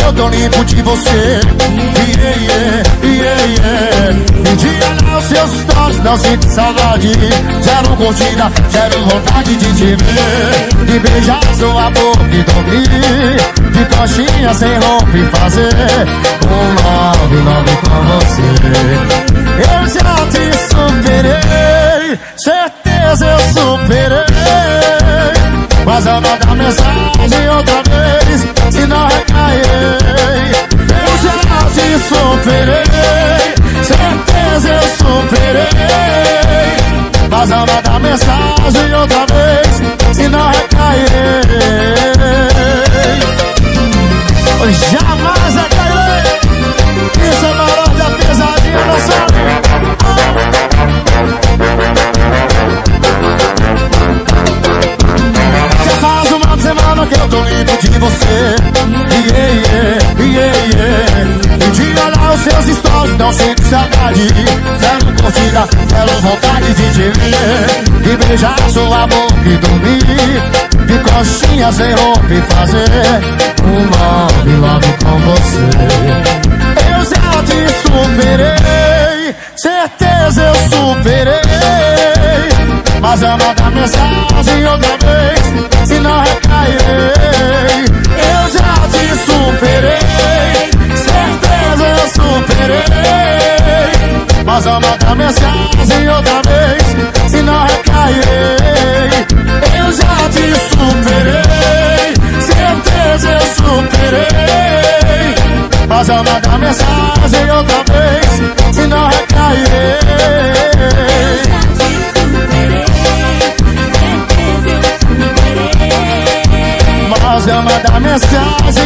eu tô limpo de você. Pedi olhar os seus stories, não sinto saudade. Zero curtida, zero vontade de te ver. De beijar sua boca e dormir de coxinha sem roupa e fazer love com você. Eu já te superei, certeza eu superei. Mas eu mandar mensagem outra vez, se não recairei. Eu já te superei, certeza eu superei. Mas eu mandar mensagem outra vez, se não recairei. Jamais recairei. Isso é maior da pesadinha da sua. Já faz uma semana que eu tô limpo de você. Pedi olhar os seus stories, não sinto saudade. Zero curtida, zero vontade de te ver. De beijar sua boca e dormir de coxinha sem roupa e fazer love com você. Eu já te superei, certeza eu superei. Mas eu mandar mensagem outra vez, se não recairei. Eu já te superei, certeza eu superei. Mas eu mandar mensagem outra vez, se não recairei. Eu já te superei, certeza eu superei. Mas eu mandar mensagem outra vez, se não recairei. Mas eu mandar mensagem